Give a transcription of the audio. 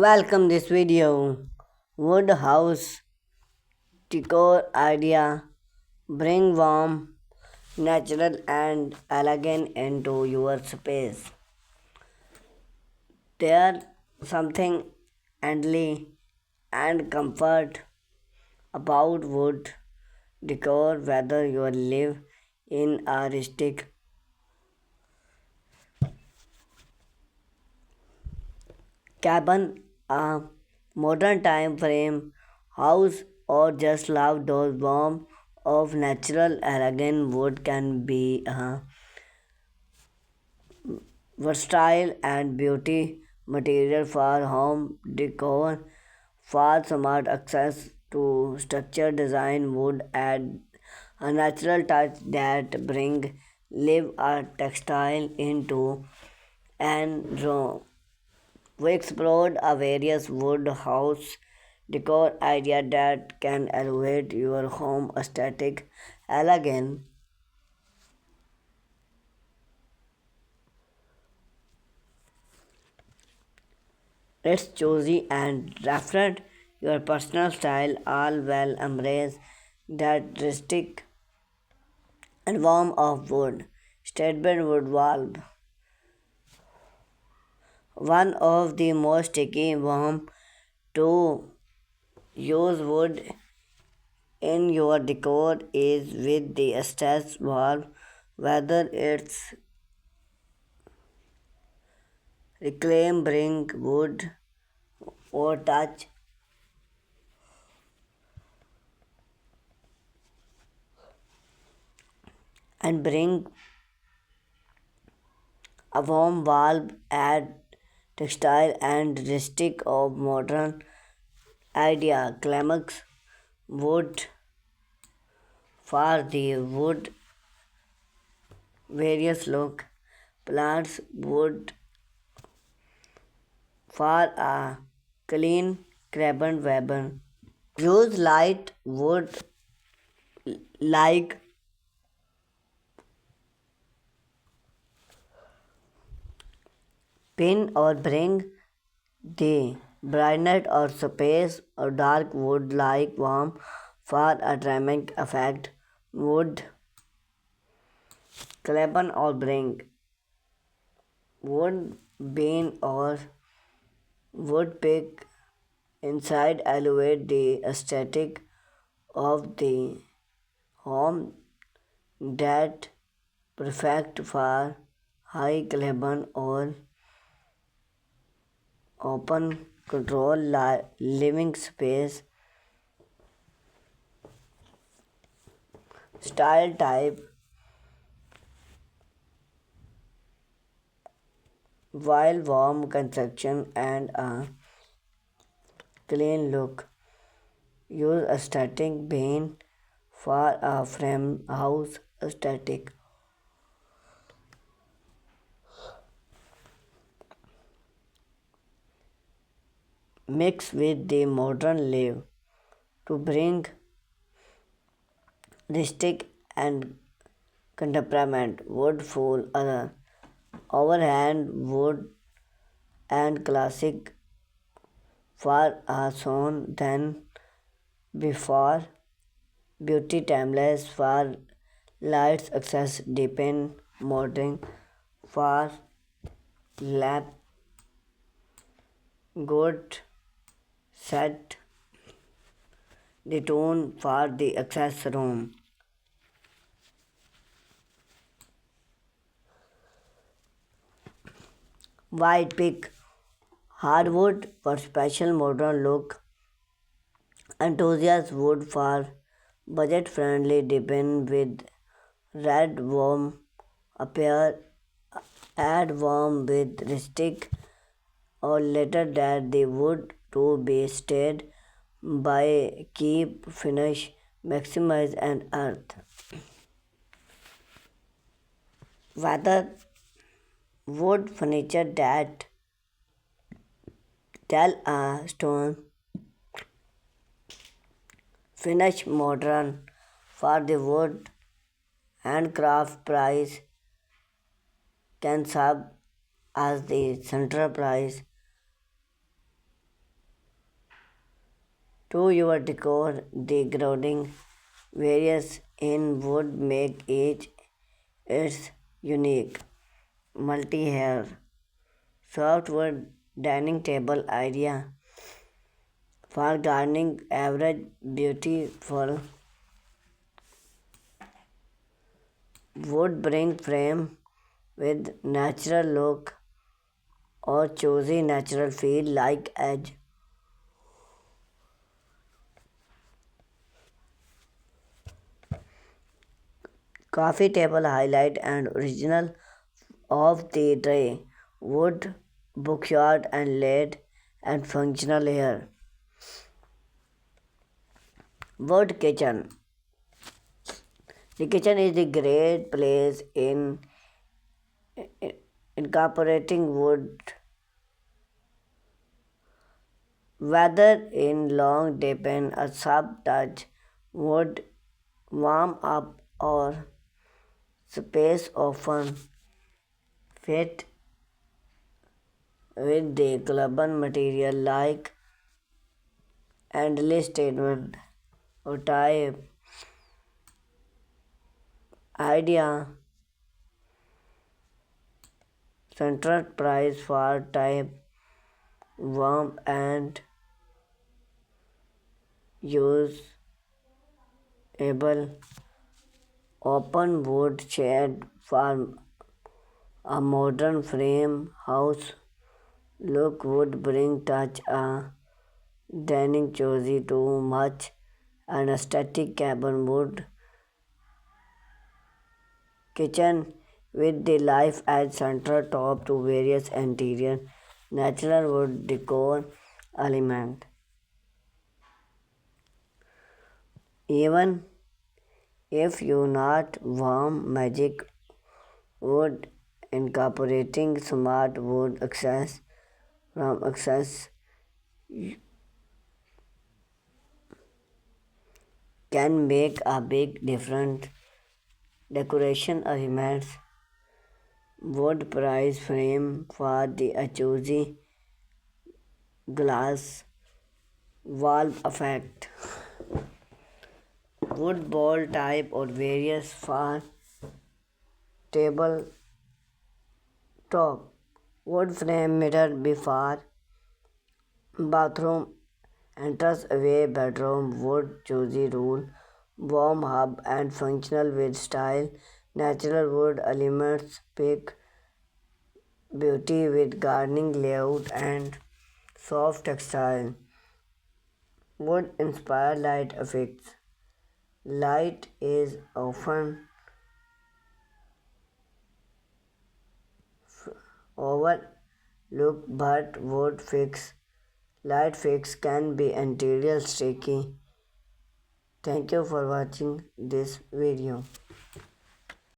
Welcome this video. Wood house decor idea bring warm, natural and elegant into your space. There something endly and comfort about wood decor whether you live in a rustic cabin, a modern time frame house, or just love those warm of natural elegant wood can be a versatile and beauty material for home decor. For smart access to structure design would add a natural touch that bring live a textile into and room. We explored a various wood house decor idea that can elevate your home aesthetic, elegant. It's choosy and reflect your personal style, all well embrace that rustic and warm of wood. Statement wood valve. One of the most sticky warm to use wood in your decor is with the stress valve, whether it's reclaim, bring wood or touch and bring a warm valve add textile and rustic of modern idea climax wood for the wood various look plants wood for a clean carbon weapon. Use light wood like pin or bring the brightness or space or dark wood like warm for a dramatic effect. Wood carbon or bring wood bean or wood pick inside elevate the aesthetic of the home that perfect for high carbon or open control living space style type while warm construction and a clean look. Use a static bean for a frame house aesthetic. Mix with the modern live to bring rustic and contemporary wood full other overhand wood and classic for a zone than before beauty timeless for lights access deepen modeling for lap good set the tone for the access room. White pick hardwood for special modern look. Enthusiast wood for budget friendly deepen with red warm appear add warm with rustic or later that the wood to be stayed by keep finish maximize and earth. Whether wood furniture that tell a stone finish modern for the wood handcraft price can serve as the central price To your decor, degrading various in wood make each its unique multi-hair softwood dining table idea for gardening average beautiful wood bring frame with natural look or choosy natural feel like edge. Coffee table highlight and original of the tray, wood, bookyard and lid and functional here. Wood kitchen. The kitchen is the great place in incorporating wood, whether in long depend a sub touch wood warm up or space often fit with the global material like endless statement or type idea central price for type warm and usable open wood shed for a modern frame house look would bring touch a dining cozy too much and a static cabin wood kitchen with the life at center top to various interior natural wood decor element. Even if you not warm magic wood incorporating smart wood access from access can make a big difference. Decoration elements wood price frame for the choosy glass wall effect. Wood ball type or various for table top. Wood frame mirror before bathroom enters away bedroom wood choosy rule warm hub and functional with style natural wood elements pick beauty with gardening layout and soft textile would inspire light effects. Light is often overlooked, but wood fix light fix can be interior sticky. Thank you for watching this video.